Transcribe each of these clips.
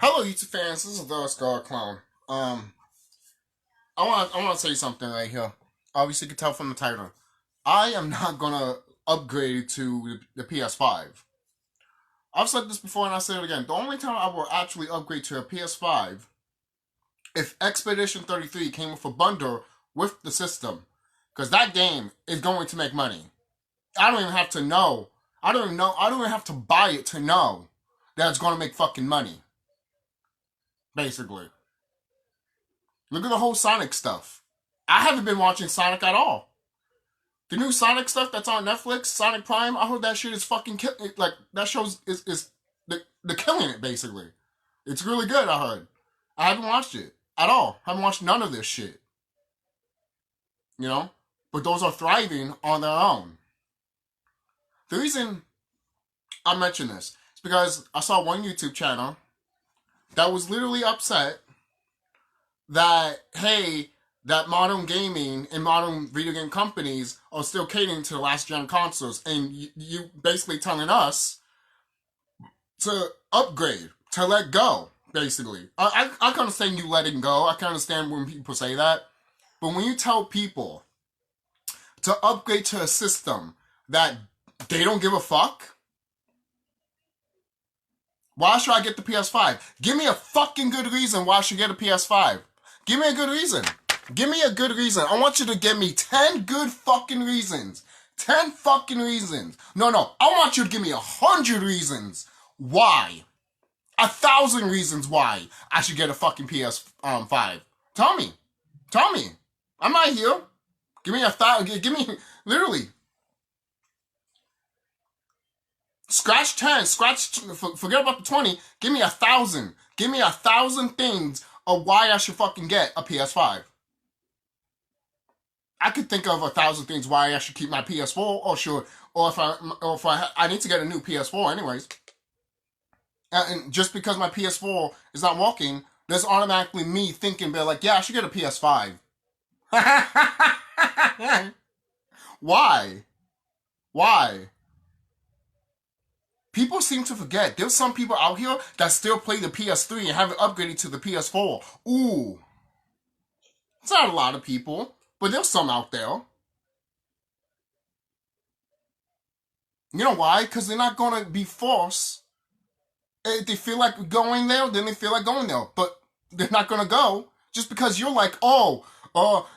Hello, YouTube fans. This is TheSkullKlown. I want to say something right here. Obviously, you can tell from the title. I am not gonna upgrade to the PS5. I've said this before, and I say it again. The only time I will actually upgrade to a PS5 if Expedition 33 came with a bundle with the system, because that game is going to make money. I don't even have to know. I don't even have to buy it to know that it's going to make fucking money. Basically. Look at the whole Sonic stuff. I haven't been watching Sonic at all. The new Sonic stuff that's on Netflix, Sonic Prime, I heard that shit is fucking like that show's is they're killing it basically. It's really good, I heard. I haven't watched it at all. I haven't watched none of this shit. You know? But those are thriving on their own. The reason I mention this is because I saw one YouTube channel that was literally upset that, hey, that modern gaming and modern video game companies are still catering to the last gen consoles, and you basically telling us to upgrade, to let go, basically. I can understand you letting go. I can understand when people say that. But when you tell people to upgrade to a system that they don't give a fuck, why should I get the PS5? Give me a fucking good reason why I should get a PS5. Give me a good reason. Give me a good reason. I want you to give me 10 good fucking reasons. 10 fucking reasons. No. I want you to give me 100 reasons why. 1,000 reasons why I should get a fucking PS5. Tell me. I'm not here. Give me 1,000. Give me, literally. Scratch 10, forget about the 20, give me 1,000. Give me 1,000 things of why I should fucking get a PS5. I could think of 1,000 things why I should keep my PS4, or sure, or if I need to get a new PS4 anyways. And just because my PS4 is not working, there's automatically me thinking, like, yeah, I should get a PS5. Why? People seem to forget. There's some people out here that still play the PS3 and haven't upgraded to the PS4. Ooh. It's not a lot of people, but there's some out there. You know why? Because they're not going to be forced. If they feel like going there, then they feel like going there. But they're not going to go just because you're like,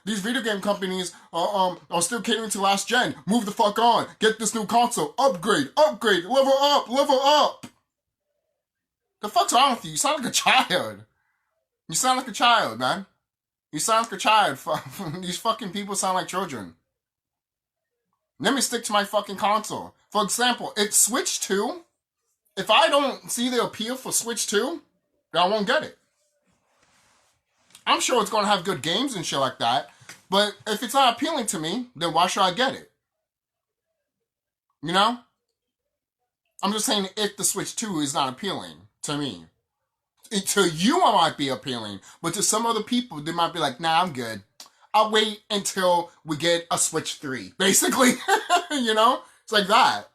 these video game companies are still catering to last gen. Move the fuck on. Get this new console. Upgrade. Level up. The fuck's wrong with you? You sound like a child. You sound like a child, man. You sound like a child. These fucking people sound like children. Let me stick to my fucking console. For example, it's Switch 2. If I don't see the appeal for Switch 2, then I won't get it. I'm sure it's going to have good games and shit like that, but if it's not appealing to me, then why should I get it? You know? I'm just saying if the Switch 2 is not appealing to me. To you, it might be appealing, but to some other people, they might be like, nah, I'm good. I'll wait until we get a Switch 3, basically. You know? It's like that.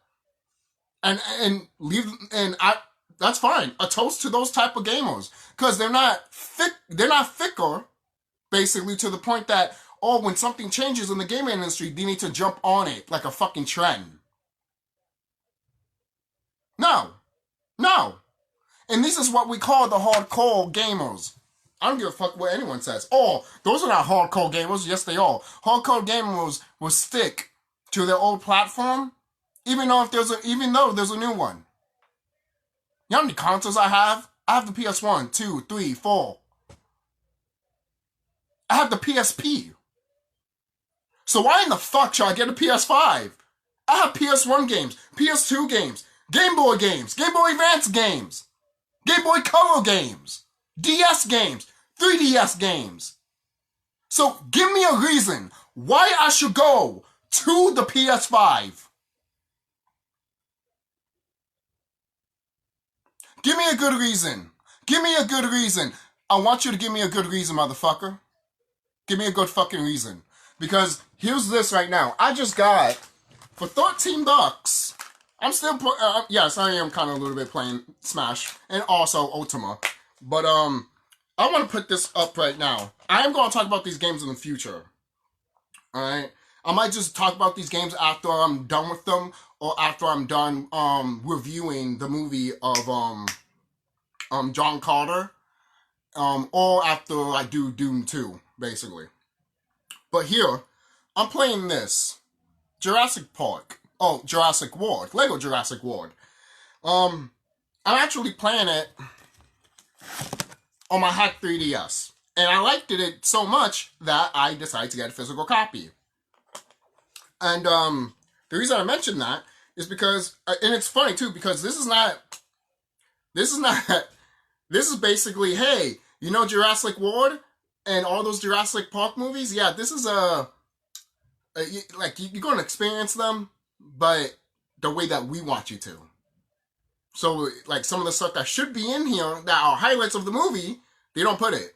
That's fine. A toast to those type of gamers. Because they're not fickle, basically, to the point that, when something changes in the gaming industry, they need to jump on it like a fucking trend. No. And this is what we call the hardcore gamers. I don't give a fuck what anyone says. Those are not hardcore gamers. Yes, they are. Hardcore gamers will stick to their old platform, even though there's a new one. You know how many consoles I have? I have the PS1, 2, 3, 4. I have the PSP. So why in the fuck should I get a PS5? I have PS1 games, PS2 games, Game Boy games, Game Boy Advance games, Game Boy Color games, DS games, 3DS games. So give me a reason why I should go to the PS5. Give me a good reason. I want you to give me a good reason, motherfucker. Give me a good fucking reason. Because here's this right now. I just got, for $13, I'm still, yes, I am kind of a little bit playing Smash. And also Ultima. But I want to put this up right now. I am going to talk about these games in the future. All right. I might just talk about these games after I'm done with them, or after I'm done reviewing the movie of John Carter, or after I do Doom 2, basically. But here, I'm playing this Jurassic Park. Oh, Jurassic World. Lego Jurassic World. I'm actually playing it on my hack 3DS. And I liked it so much that I decided to get a physical copy. And the reason I mentioned that is because, and it's funny too, because this is basically, hey, you know Jurassic World and all those Jurassic Park movies? Yeah, this is you're going to experience them, but the way that we want you to. So, like, some of the stuff that should be in here that are highlights of the movie, they don't put it.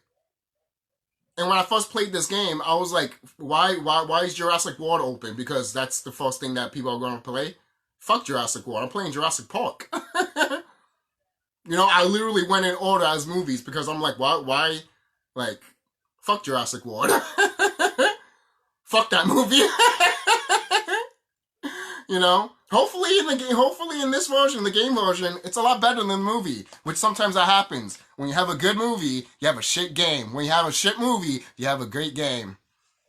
And when I first played this game, I was like, why is Jurassic World open? Because that's the first thing that people are going to play. Fuck Jurassic World. I'm playing Jurassic Park. You know, I literally went in order as movies because I'm like, why, like, fuck Jurassic World. Fuck that movie. You know? Hopefully in this version, the game version, it's a lot better than the movie, which sometimes that happens. When you have a good movie, you have a shit game. When you have a shit movie, you have a great game.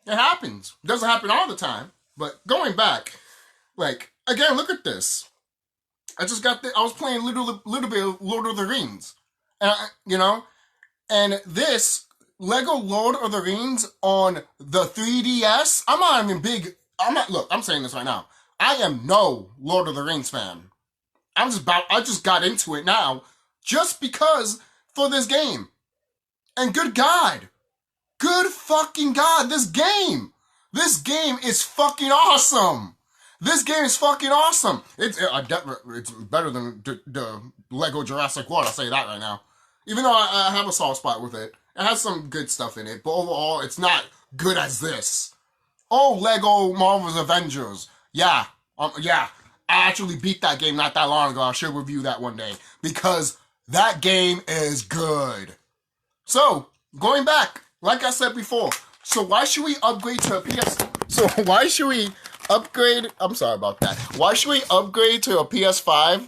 It happens. It doesn't happen all the time. But going back, like, again, look at this. I was playing a little bit of Lord of the Rings. You know? And this Lego Lord of the Rings on the 3DS, I'm saying this right now. I am no Lord of the Rings fan. I just got into it now just because for this game. And good God. Good fucking God, this game is fucking awesome. This game is fucking awesome. It's better than the Lego Jurassic World, I'll say that right now. Even though I have a soft spot with it. It has some good stuff in it, but overall, it's not good as this. Oh, Lego Marvel's Avengers. Yeah. I actually beat that game not that long ago. I should review that one day. Because that game is good. So, going back, like I said before, so why should we upgrade to a PS... So, why should we upgrade... I'm sorry about that. Why should we upgrade to a PS5?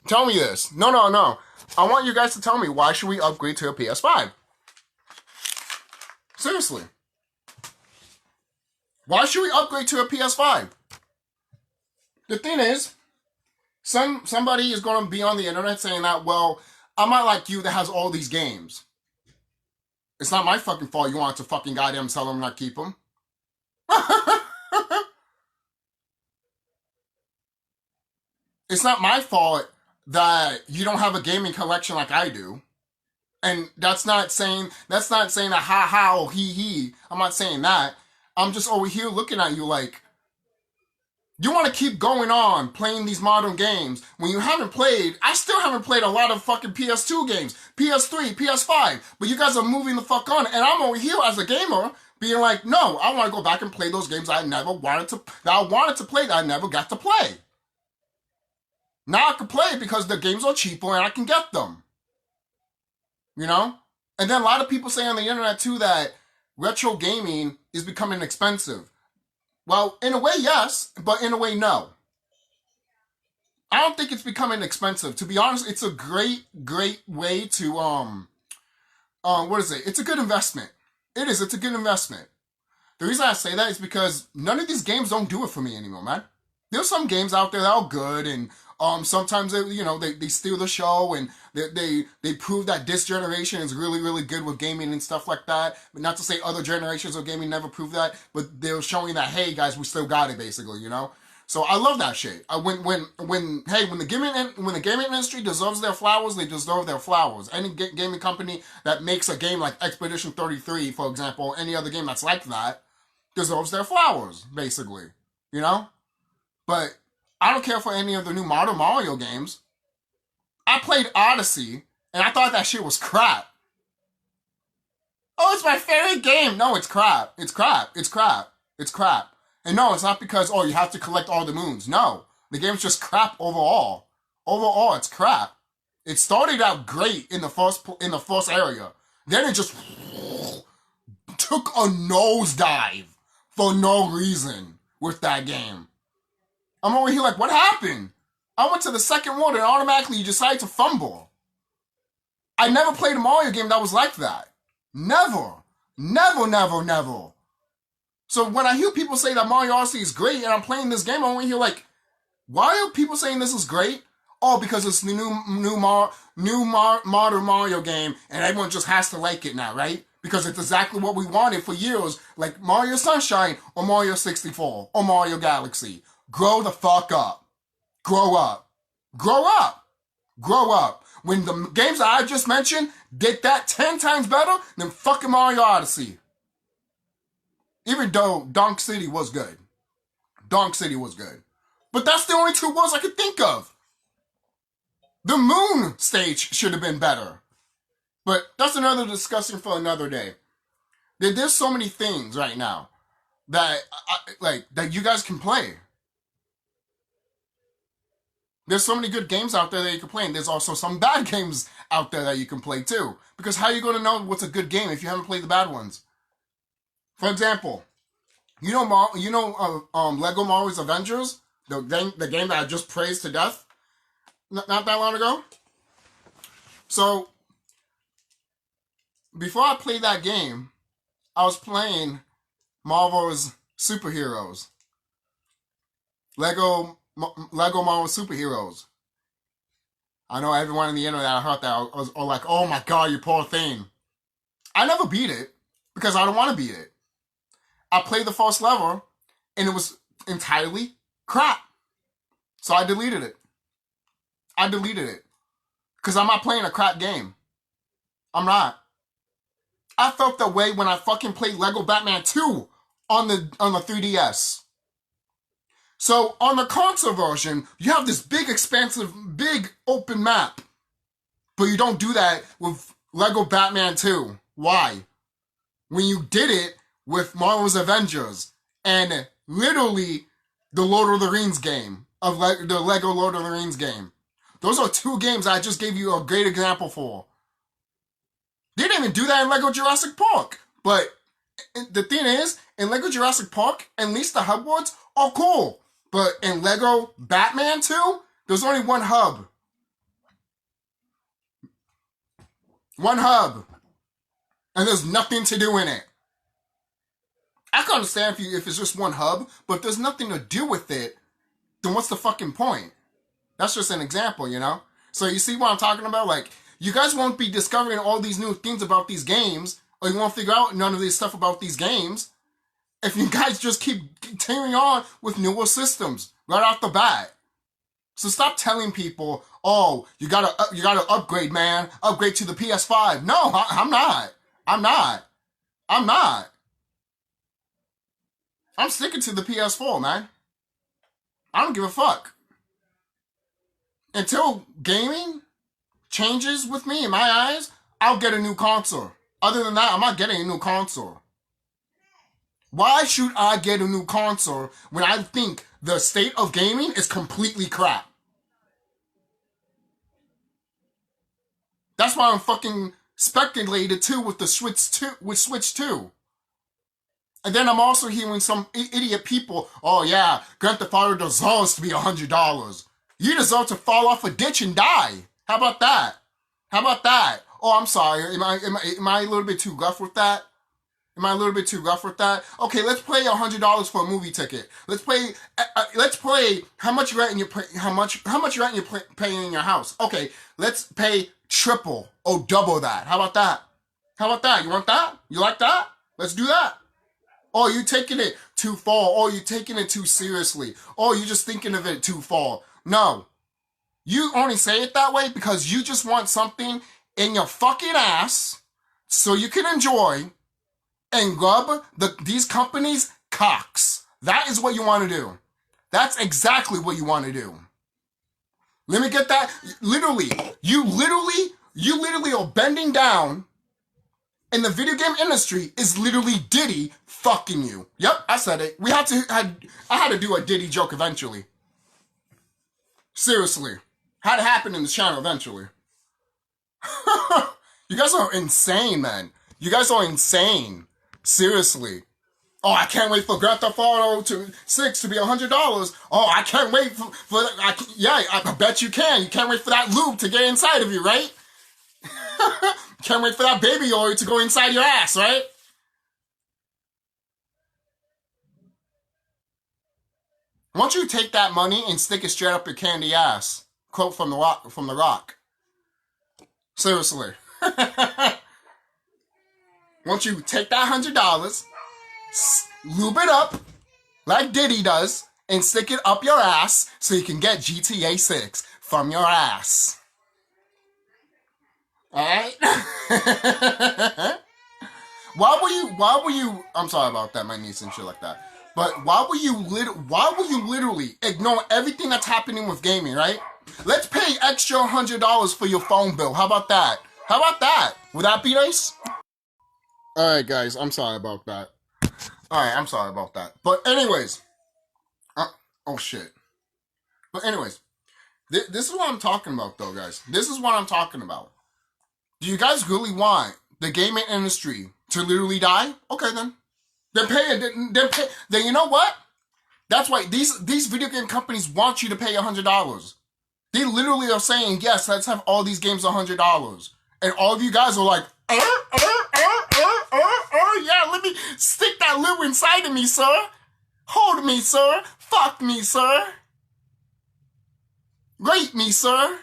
Tell me this. No. I want you guys to tell me, why should we upgrade to a PS5? Seriously. Why should we upgrade to a PS5? The thing is, somebody is going to be on the internet saying that, well, I'm not like you that has all these games. It's not my fucking fault you want to fucking goddamn sell them and not keep them. It's not my fault that you don't have a gaming collection like I do. And that's not saying that ha or he. I'm not saying that. I'm just over here looking at you like, you want to keep going on playing these modern games when you haven't played. I still haven't played a lot of fucking PS2 games, PS3, PS5, but you guys are moving the fuck on, and I'm over here as a gamer being like, no, I want to go back and play those games I wanted to play that I never got to play. Now I can play because the games are cheaper and I can get them. You know? And then a lot of people say on the internet too that retro gaming is becoming expensive. Well, in a way, yes, but in a way, no. I don't think it's becoming expensive. To be honest, it's a great way to, what is it? It's a good investment. It is, it's a good investment. The reason I say that is because none of these games don't do it for me anymore, man. There's some games out there that are good, and sometimes they steal the show, and they prove that this generation is really good with gaming and stuff like that. But not to say other generations of gaming never proved that, but they're showing that, hey guys, we still got it, basically, you know. So I love that shit. When the gaming industry deserves their flowers, they deserve their flowers. Any gaming company that makes a game like Expedition 33, for example, any other game that's like that, deserves their flowers, basically, you know. But I don't care for any of the new modern Mario games. I played Odyssey, and I thought that shit was crap. Oh, it's my favorite game. No, it's crap. It's crap. It's crap. It's crap. And no, it's not because, oh, you have to collect all the moons. No, the game's just crap overall. Overall, it's crap. It started out great in the first area. Then it just took a nosedive for no reason with that game. I'm over here like, what happened? I went to the second world and automatically you decide to fumble. I never played a Mario game that was like that. Never. Never, never, never. So when I hear people say that Mario Odyssey is great and I'm playing this game, I'm over here like, why are people saying this is great? Oh, because it's the modern Mario game and everyone just has to like it now, right? Because it's exactly what we wanted for years, like Mario Sunshine or Mario 64 or Mario Galaxy. Grow the fuck up. Grow up. Grow up. Grow up. When the games that I just mentioned did that 10 times better than fucking Mario Odyssey. Even though Donk City was good. Donk City was good. But that's the only two words I could think of. The Moon stage should have been better. But that's another discussion for another day. There's so many things right now that that you guys can play. There's so many good games out there that you can play, and there's also some bad games out there that you can play too. Because how are you going to know what's a good game if you haven't played the bad ones? For example, Lego Marvel's Avengers, the game that I just praised to death not that long ago. So before I played that game, I was playing Marvel's Superheroes. Lego Marvel Superheroes. I know everyone on the internet heard that was all like, oh my god, you poor thing. I never beat it because I don't want to beat it. I played the first level and it was entirely crap. So I deleted it. I deleted it. Because I'm not playing a crap game. I'm not. I felt that way when I fucking played Lego Batman 2 on the 3DS. So on the console version, you have this big, expansive, big open map. But you don't do that with Lego Batman 2. Why? When you did it with Marvel's Avengers and literally the Lord of the Rings game, the Lego Lord of the Rings game. Those are two games I just gave you a great example for. They didn't even do that in Lego Jurassic Park. But the thing is, in Lego Jurassic Park, at least the hub worlds are cool. But in Lego Batman 2, there's only one hub. One hub. And there's nothing to do in it. I can understand if it's just one hub, but if there's nothing to do with it, then what's the fucking point? That's just an example, you know? So you see what I'm talking about? Like, you guys won't be discovering all these new things about these games, or you won't figure out none of this stuff about these games, if you guys just keep continuing on with newer systems right off the bat. So stop telling people, oh, you gotta upgrade, man. Upgrade to the PS5. No, I'm not. I'm not. I'm not. I'm sticking to the PS4, man. I don't give a fuck. Until gaming changes with me in my eyes, I'll get a new console. Other than that, I'm not getting a new console. Why should I get a new console when I think the state of gaming is completely crap? That's why I'm fucking speculated too with the Switch 2. And then I'm also hearing some idiot people, oh yeah, Grand Theft Auto deserves to be $100. You deserve to fall off a ditch and die. How about that? How about that? Oh, I'm sorry. Am I a little bit too rough with that? Am I a little bit too rough with that? Okay, let's play $100 for a movie ticket. Let's play. How much rent you pay? How much rent you paying in your house? Okay, let's pay triple or double that. How about that? How about that? You want that? You like that? Let's do that. Or you taking it too far? Or you taking it too seriously? Or you just thinking of it too far? No, you only say it that way because you just want something in your fucking ass so you can enjoy and rub these companies' cocks. That is what you want to do. That's exactly what you want to do. Let me get that. You literally are bending down, and the video game industry is literally Diddy fucking you. Yep, I said it. I had to do a Diddy joke eventually. Seriously. Had to happen in the channel eventually. You guys are insane, man. You guys are insane. Seriously. Oh, I can't wait for Grand Theft Auto 6 to be $100. Oh, I can't wait I bet you can. You can't wait for that lube to get inside of you, right? Can't wait for that baby oil to go inside your ass, right? Why don't you take that money and stick it straight up your candy ass? Quote from the Rock. Seriously. Why don't you take that $100, lube it up like Diddy does, and stick it up your ass so you can get GTA 6 from your ass. Alright? Why were you I'm sorry about that, my niece and shit like that. But why will you literally ignore everything that's happening with gaming, right? Let's pay extra $100 for your phone bill. How about that? Would that be nice? Alright, guys, I'm sorry about that. But anyways, oh shit. But anyways, this is what I'm talking about, though, guys. This is what I'm talking about. Do you guys really want the gaming industry to literally die? Okay, then. Then you know what? That's why these video game companies want you to pay $100. They literally are saying, yes, let's have all these games $100. And all of you guys are like, yeah, let me stick that lube inside of me, sir. Hold me, sir. Fuck me, sir. Rape me, sir.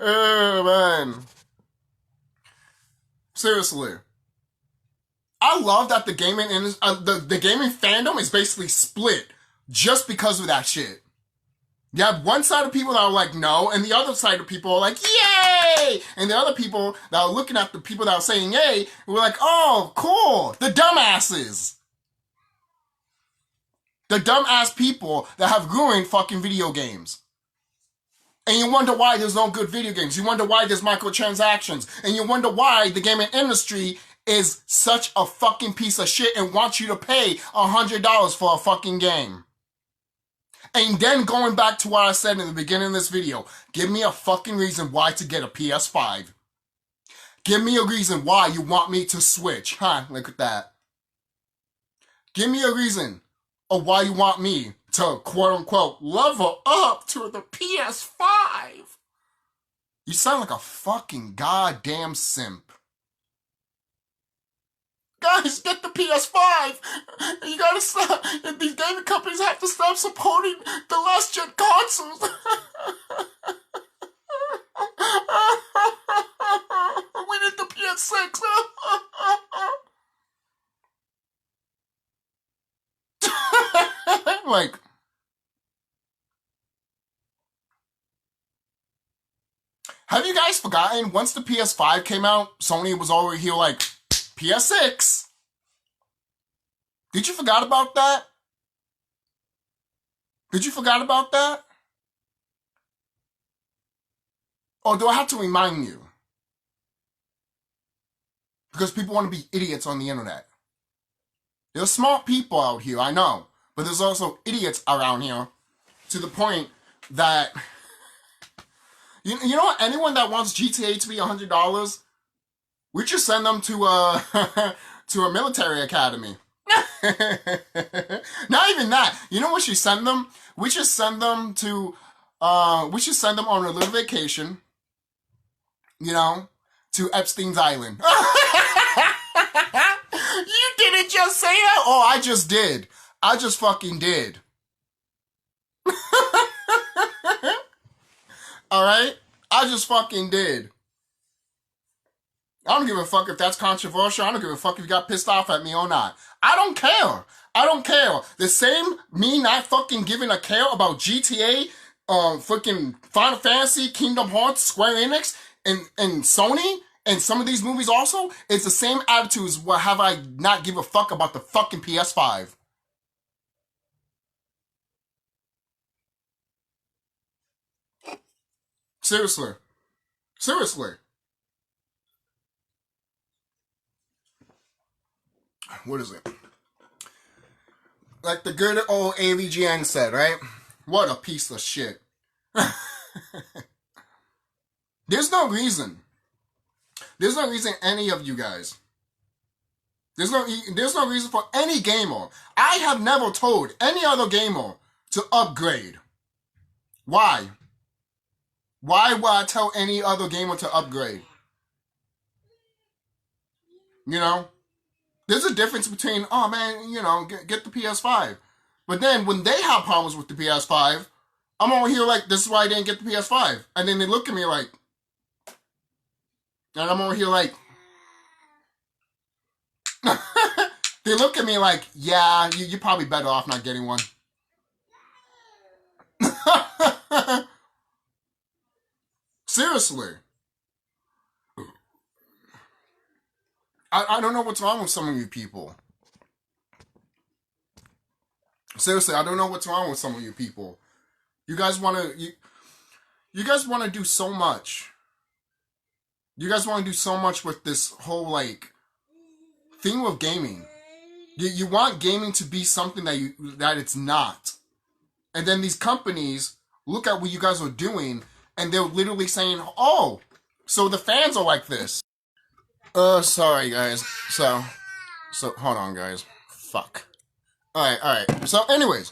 Oh, man. Seriously. I love that the gaming the gaming fandom is basically split just because of that shit. You have one side of people that are like, no, and the other side of people are like, yay! And the other people that are looking at the people that are saying yay, were like, oh, cool, the dumbasses. The dumbass people that have ruined fucking video games. And you wonder why there's no good video games. You wonder why there's microtransactions. And you wonder why the gaming industry is such a fucking piece of shit and wants you to pay $100 for a fucking game. And then going back to what I said in the beginning of this video, give me a fucking reason why to get a PS5. Give me a reason why you want me to switch. Huh, look at that. Give me a reason of why you want me to, quote-unquote, level up to the PS5. You sound like a fucking goddamn simp. Guys, get the PS5. You gotta stop. These gaming companies have to stop supporting the last gen consoles. We need the PS6. Like, have you guys forgotten? Once the PS5 came out, Sony was already here like, PS6. Did you forget about that? Or do I have to remind you? Because people want to be idiots on the internet. There's smart people out here, I know. But there's also idiots around here to the point that... You know what? Anyone that wants GTA to be $100, we should send them to a military academy. Not even that. You know what we should send them? We should send them to... we should send them on a little vacation. You know? To Epstein's Island. You didn't just say that? Oh, I just did. I just fucking did. Alright? I just fucking did. I don't give a fuck if that's controversial. I don't give a fuck if you got pissed off at me or not. I don't care. The same me not fucking giving a care about GTA, fucking Final Fantasy, Kingdom Hearts, Square Enix, and Sony, and some of these movies also, it's the same attitude as what have I not give a fuck about the fucking PS5. Seriously. What is it? Like the good old AVGN said, right? What a piece of shit. There's no reason. There's no reason any of you guys. There's no reason for any gamer. I have never told any other gamer to upgrade. Why? Why would I tell any other gamer to upgrade? You know? There's a difference between, oh man, you know, get the PS5. But then when they have problems with the PS5, I'm over here like, this is why I didn't get the PS5. And then they look at me like, and I'm over here like, they look at me like, yeah, you're probably better off not getting one. Seriously. I don't know what's wrong with some of you people. Seriously, I don't know what's wrong with some of you people. You guys want to... You guys want to do so much. You guys want to do so much with this whole, like, thing of gaming. You want gaming to be something that it's not. And then these companies look at what you guys are doing, and they're literally saying, oh, so the fans are like this. Sorry, guys. So, hold on, guys. Fuck. Alright. So, anyways,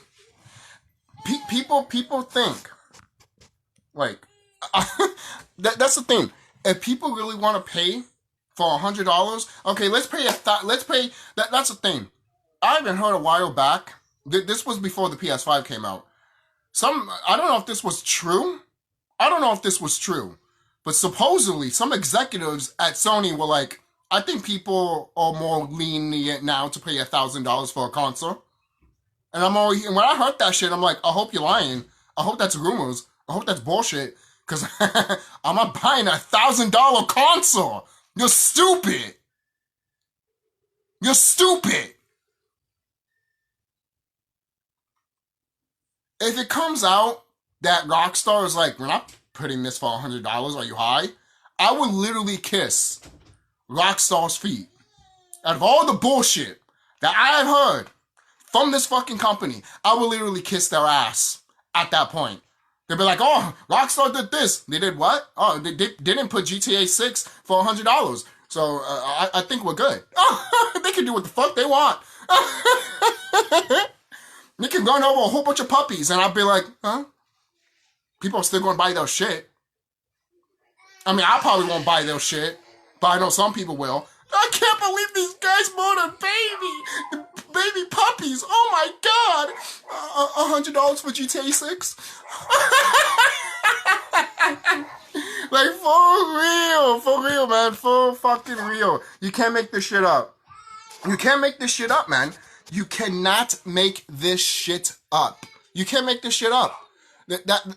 people think, like, that's the thing. If people really want to pay for $100, okay, let's pay that's the thing. I even heard a while back, this was before the PS5 came out. I don't know if this was true. But supposedly, some executives at Sony were like, I think people are more lenient now to pay $1,000 for a console. And when I heard that shit, I'm like, I hope you're lying. I hope that's rumors. I hope that's bullshit. Because I'm not buying a $1,000 console. You're stupid. You're stupid. If it comes out that Rockstar is like, we're not putting this for $100, are you high? I would literally kiss Rockstar's feet. Out of all the bullshit that I've heard from this fucking company, I would literally kiss their ass at that point. They'd be like, oh, Rockstar did this. They did what? Oh, they didn't put GTA 6 for $100. So I think we're good. They can do what the fuck they want. They can run over a whole bunch of puppies, and I'll be like, huh? People are still going to buy their shit. I mean, I probably won't buy their shit, but I know some people will. I can't believe these guys bought a baby puppies. Oh my God. $100 for GTA 6? Like, for real, man. For fucking real. You can't make this shit up. You can't make this shit up, man. You cannot make this shit up. You can't make this shit up.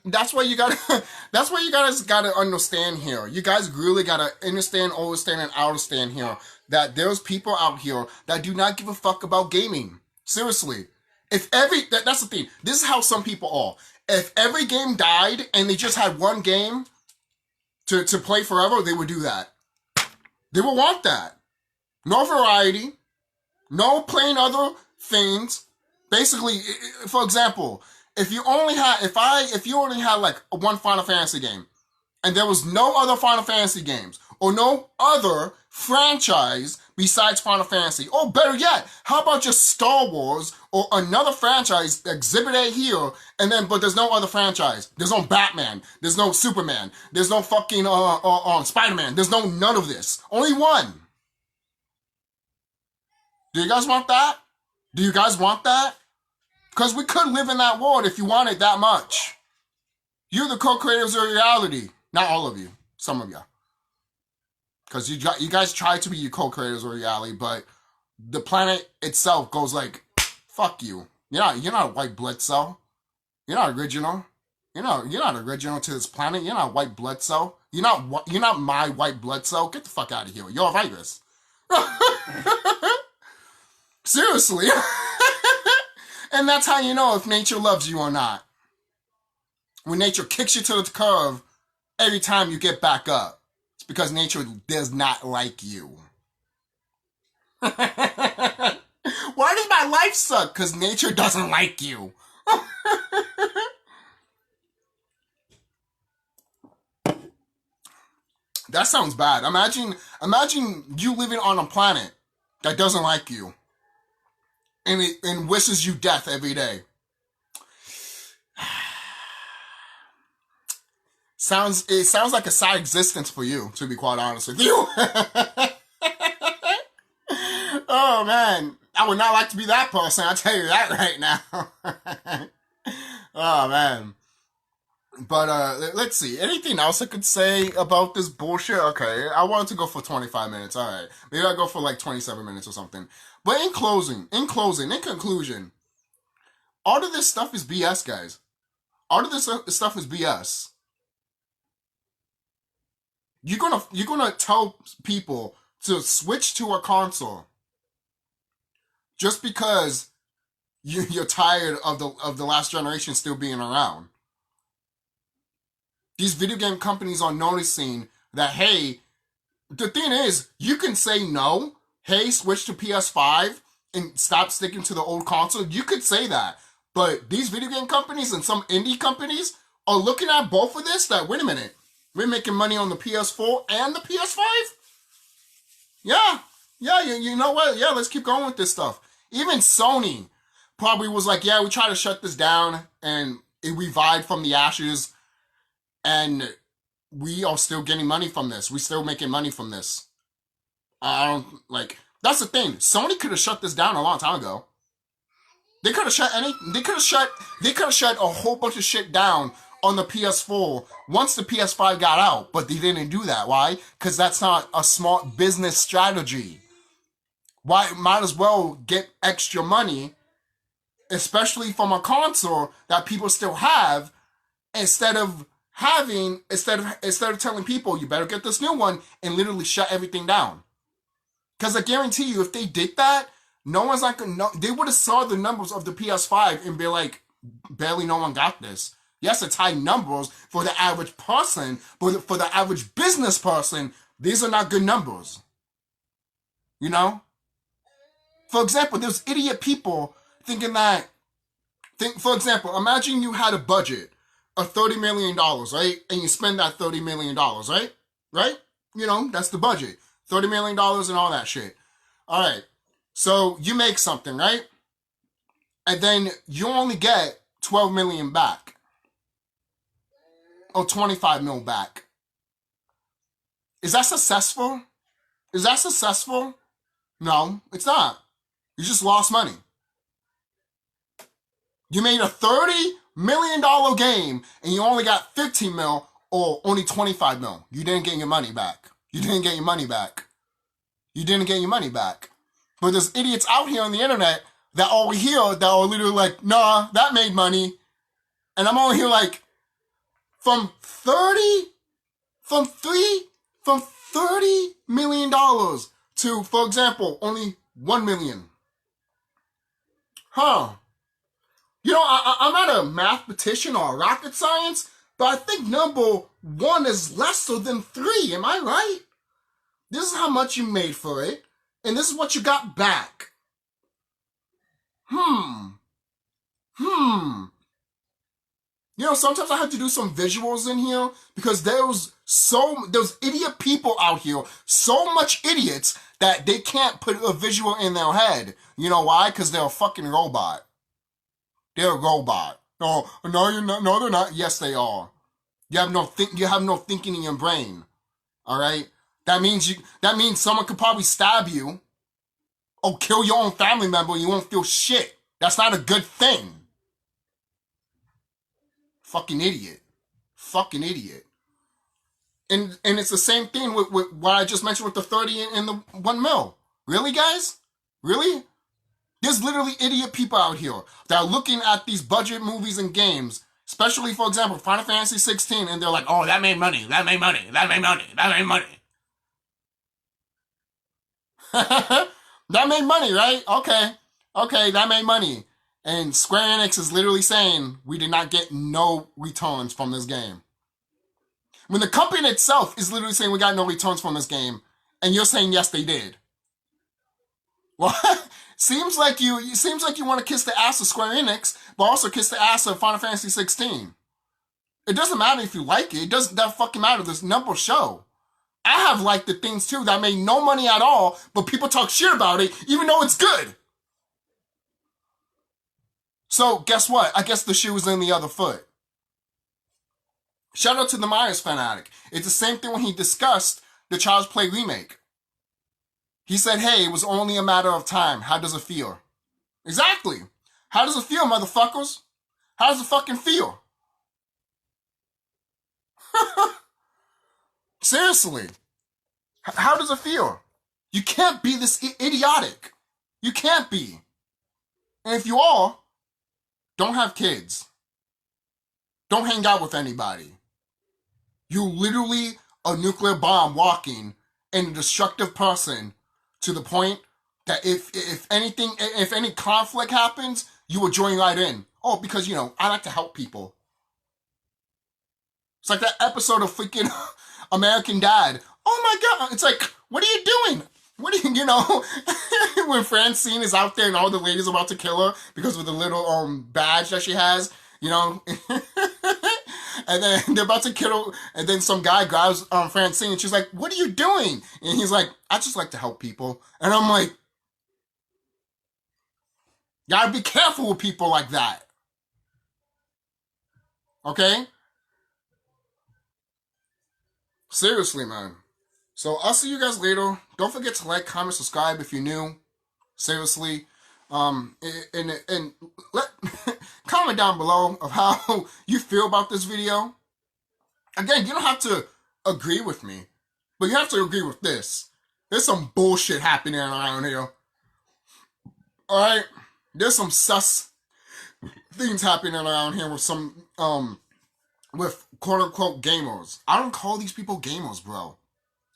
That's why you guys gotta understand here. You guys really gotta understand, overstand, and understand here that there's people out here that do not give a fuck about gaming. Seriously. That's the thing. This is how some people are. If every game died and they just had one game to play forever, they would do that. They would want that. No variety. No playing other things. Basically, for example, if you only had like one Final Fantasy game, and there was no other Final Fantasy games, or no other franchise besides Final Fantasy, or better yet, how about just Star Wars or another franchise, Exhibit A here, but there's no other franchise. There's no Batman. There's no Superman. There's no fucking Spider-Man. There's none of this. Only one. Do you guys want that? Do you guys want that? Because we could live in that world if you want it that much. You're the co-creators of reality. Not all of you. Some of you. Because you guys try to be your co-creators of reality, but the planet itself goes like, fuck you. You're not a white blood cell. You're not original. You're not original to this planet. You're not a white blood cell. You're not my white blood cell. Get the fuck out of here. You're a virus. Seriously. And that's how you know if nature loves you or not. When nature kicks you to the curb every time you get back up. It's because nature does not like you. Why does my life suck? Because nature doesn't like you. That sounds bad. Imagine you living on a planet that doesn't like you and wishes you death every day. It sounds like a sad existence for you, to be quite honest with you. Oh man, I would not like to be that person, I'll tell you that right now. Oh man. But let's see. Anything else I could say about this bullshit? Okay, I wanted to go for 25 minutes. All right, maybe I'll go for like 27 minutes or something. But in conclusion, all of this stuff is BS, guys. All of this stuff is BS. You're gonna tell people to switch to a console just because you're tired of the last generation still being around. These video game companies are noticing that, hey, the thing is, you can say no. Hey, switch to PS5 and stop sticking to the old console. You could say that. But these video game companies and some indie companies are looking at both of this that, wait a minute, we're making money on the PS4 and the PS5? Yeah, you know what? Yeah, let's keep going with this stuff. Even Sony probably was like, yeah, we try to shut this down and it revived from the ashes. And we are still getting money from this. We're still making money from this. I don't, like, that's the thing. Sony could have shut this down a long time ago. They could have shut a whole bunch of shit down on the PS4 once the PS5 got out, but they didn't do that. Why? Because that's not a smart business strategy. Why? Might as well get extra money, especially from a console that people still have, instead of telling people you better get this new one and literally shut everything down. Because I guarantee you, if they did that, no one's like, no, they would have saw the numbers of the PS5 and be like, barely no one got this. Yes, it's high numbers for the average person, but for the average business person, these are not good numbers. You know? For example, there's idiot people thinking that, for example, imagine you had a budget of $30 million, right? And you spend that $30 million, right? Right? You know, that's the budget. $30 million and all that shit. All right. So you make something, right? And then you only get 12 million back. Or 25 mil back. Is that successful? Is that successful? No, it's not. You just lost money. You made a $30 million game and you only got 15 mil or only 25 mil. You didn't get your money back. You didn't get your money back. You didn't get your money back. But there's idiots out here on the internet that are here that are literally like, nah, that made money. And I'm over here like, from $30 million to, for example, only 1 million. Huh. You know, I'm not a mathematician or rocket science, but I think number 1 is lesser than 3. Am I right? This is how much you made for it, and this is what you got back. You know, sometimes I have to do some visuals in here because there's idiot people out here, so much idiots that they can't put a visual in their head. You know why? Because they're a fucking robot. They're a robot. No, you're not. No, they're not. Yes, they are. You have no thinking in your brain. All right. That means someone could probably stab you or kill your own family member and you won't feel shit. That's not a good thing. Fucking idiot. Fucking idiot. And it's the same thing with what I just mentioned with the 30 and the 1 mil. Really, guys? Really? There's literally idiot people out here that are looking at these budget movies and games, especially, for example, Final Fantasy 16, and they're like, oh, that made money, that made money, that made money, that made money. That made money, right? Okay, that made money. And Square Enix is literally saying, we did not get no returns from this game. When the company itself is literally saying we got no returns from this game, and you're saying, yes, they did. What? Seems like you want to kiss the ass of Square Enix, but also kiss the ass of Final Fantasy 16. It doesn't matter if you like it. It doesn't that fucking matter. This number show. I have liked the things too that made no money at all, but people talk shit about it even though it's good. So guess what? I guess the shoe was in the other foot. Shout out to the Myers fanatic. It's the same thing when he discussed the Child's Play remake. He said, hey, it was only a matter of time. How does it feel? Exactly. How does it feel, motherfuckers? How does it fucking feel? Seriously. How does it feel? You can't be this idiotic. You can't be. And if you all don't have kids, don't hang out with anybody. You're literally a nuclear bomb walking and a destructive person to the point that if any conflict happens, you will join right in. Oh, because, I like to help people. It's like that episode of freaking American Dad. Oh my God. It's like, what are you doing? What are you, when Francine is out there and all the ladies are about to kill her because of the little badge that she has, and then they're about to kill her, and then some guy grabs Francine and she's like, what are you doing? And he's like, I just like to help people. And I'm like, gotta be careful with people like that. Okay? Seriously, man. So I'll see you guys later. Don't forget to like, comment, subscribe if you're new. Seriously. And let comment down below of how you feel about this video. Again, you don't have to agree with me, but you have to agree with this. There's some bullshit happening around here. Alright? There's some sus things happening around here with some, with quote-unquote gamers. I don't call these people gamers, bro.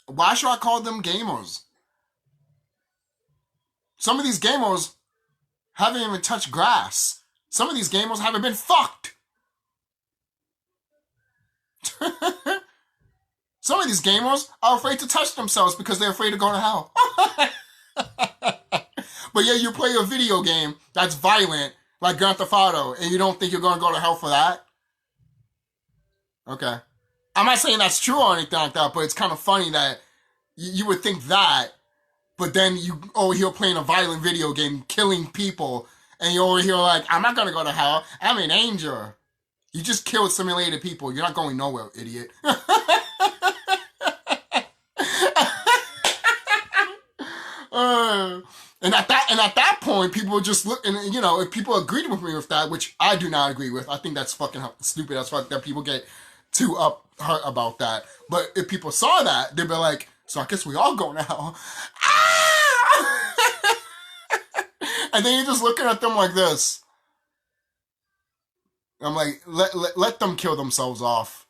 Why should I call them gamers? Some of these gamers haven't even touched grass. Some of these gamers haven't been fucked. Some of these gamers are afraid to touch themselves because they're afraid to go to hell. But yeah, you play a video game that's violent, like Grand Theft Auto, and you don't think you're going to go to hell for that? Okay. I'm not saying that's true or anything like that, but it's kind of funny that you would think that, but then you over here playing a violent video game, killing people, and you're over here like, I'm not going to go to hell. I'm an angel. You just killed simulated people. You're not going nowhere, idiot. And at that point, people would just look, and if people agreed with me with that, which I do not agree with, I think that's fucking stupid as fuck that people get too upset about that. But if people saw that, they'd be like, so I guess we all go now. Ah! And then you're just looking at them like this. I'm like, let them kill themselves off.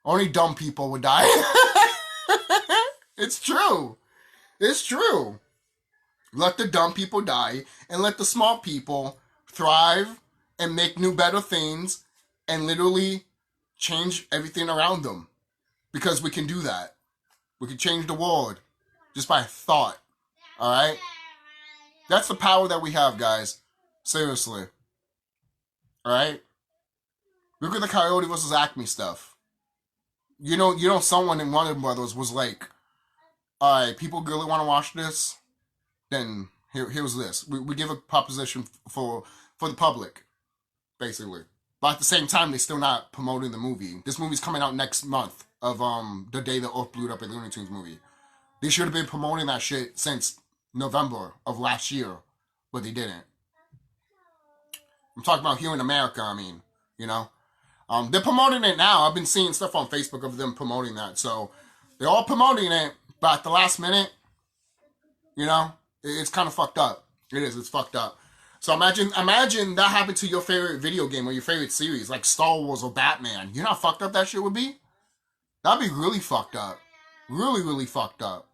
Only dumb people would die. It's true. It's true. Let the dumb people die and let the smart people thrive and make new, better things and literally change everything around them. Because we can do that. We can change the world just by thought. Alright? That's the power that we have, guys. Seriously. Alright? Look at the Coyote versus Acme stuff. Someone in Warner Brothers was like, alright, people really want to watch this? Then here's this. We give a proposition for the public, basically. But at the same time, they're still not promoting the movie. This movie's coming out next month of the day the Earth blew up a Looney Tunes movie. They should have been promoting that shit since November of last year, but they didn't. I'm talking about here in America, I mean, they're promoting it now. I've been seeing stuff on Facebook of them promoting that. So they're all promoting it, but at the last minute, it's kind of fucked up. It is. It's fucked up. So imagine that happened to your favorite video game or your favorite series, like Star Wars or Batman. You know how fucked up that shit would be? That'd be really fucked up. Really, really fucked up.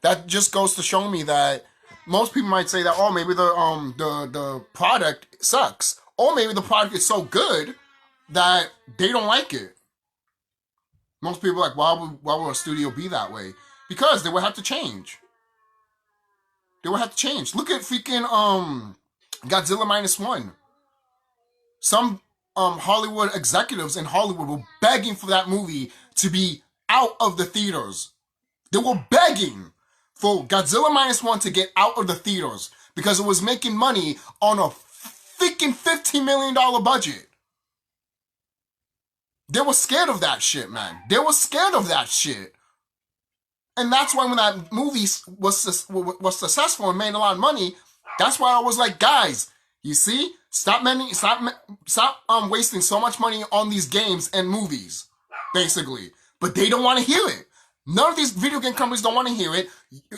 That just goes to show me that most people might say that, oh, maybe the product sucks. Or maybe the product is so good that they don't like it. Most people are like, why would a studio be that way? Because they would have to change. They will have to change. Look at freaking Godzilla -1. Some Hollywood executives in Hollywood were begging for that movie to be out of the theaters. They were begging for Godzilla -1 to get out of the theaters because it was making money on a freaking $15 million budget. They were scared of that shit, man. They were scared of that shit. And that's why when that movie was successful and made a lot of money, that's why I was like, guys, you see? Stop wasting so much money on these games and movies, basically. But they don't want to hear it. None of these video game companies don't want to hear it.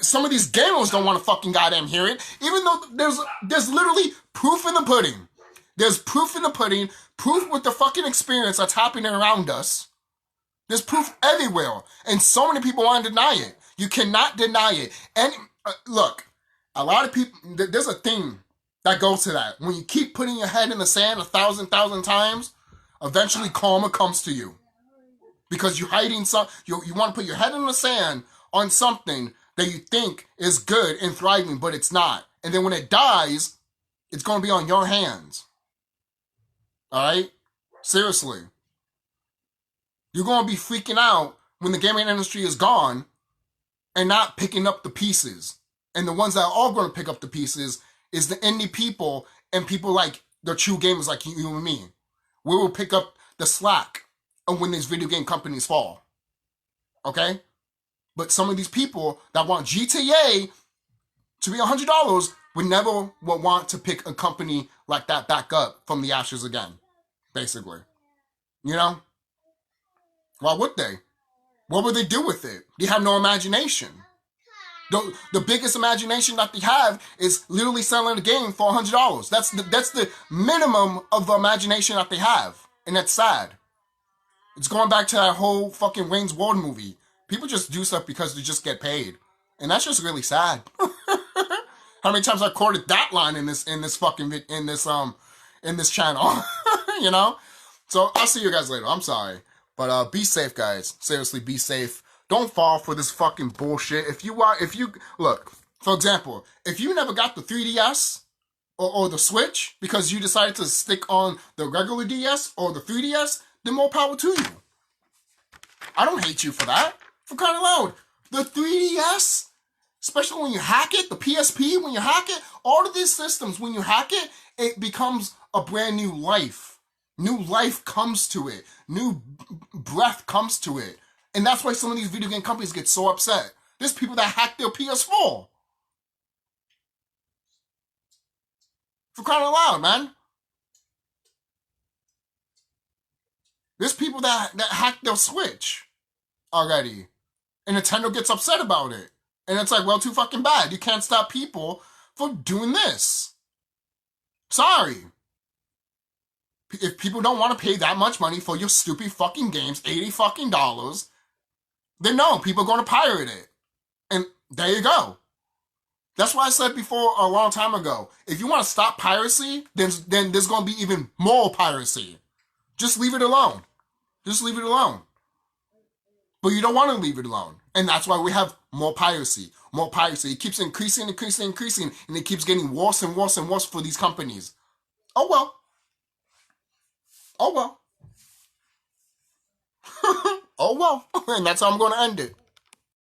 Some of these gamers don't want to fucking goddamn hear it, even though there's literally proof in the pudding. There's proof in the pudding, proof with the fucking experience that's happening around us. There's proof everywhere, and so many people want to deny it. You cannot deny it. And look, a lot of people, there's a thing that goes to that. When you keep putting your head in the sand 1,000 times, eventually karma comes to you. Because you're hiding you want to put your head in the sand on something that you think is good and thriving, but it's not. And then when it dies, it's going to be on your hands. Alright? Seriously. You're going to be freaking out when the gaming industry is gone and not picking up the pieces. And the ones that are going to pick up the pieces is the indie people and people like the true gamers like you and me. We will pick up the slack of when these video game companies fall. Okay? But some of these people that want GTA to be $100 would never want to pick a company like that back up from the ashes again. Basically. You know? Why would they? What would they do with it? They have no imagination. The biggest imagination that they have is literally selling a game for $100. That's the minimum of the imagination that they have. And that's sad. It's going back to that whole fucking Wayne's World movie. People just do stuff because they just get paid. And that's just really sad. How many times I quoted that line in this channel? You know? So I'll see you guys later. I'm sorry. But be safe, guys. Seriously, be safe. Don't fall for this fucking bullshit. Look, for example, if you never got the 3DS or the Switch because you decided to stick on the regular DS or the 3DS, then more power to you. I don't hate you for that. For crying out loud. The 3DS, especially when you hack it, the PSP, when you hack it, all of these systems, when you hack it, it becomes a brand new life. New life comes to it. New breath comes to it. And that's why some of these video game companies get so upset. There's people that hack their PS4. For crying out loud, man. There's people that hack their Switch already. And Nintendo gets upset about it. And it's like, well, too fucking bad. You can't stop people from doing this. Sorry. If people don't want to pay that much money for your stupid fucking games, $80 fucking dollars, then no, people are going to pirate it. And there you go. That's why I said before a long time ago, if you want to stop piracy, then there's going to be even more piracy. Just leave it alone. Just leave it alone. But you don't want to leave it alone. And that's why we have more piracy. More piracy. It keeps increasing, and it keeps getting worse and worse and worse for these companies. Oh well. Oh well. Oh well. And that's how I'm going to end it.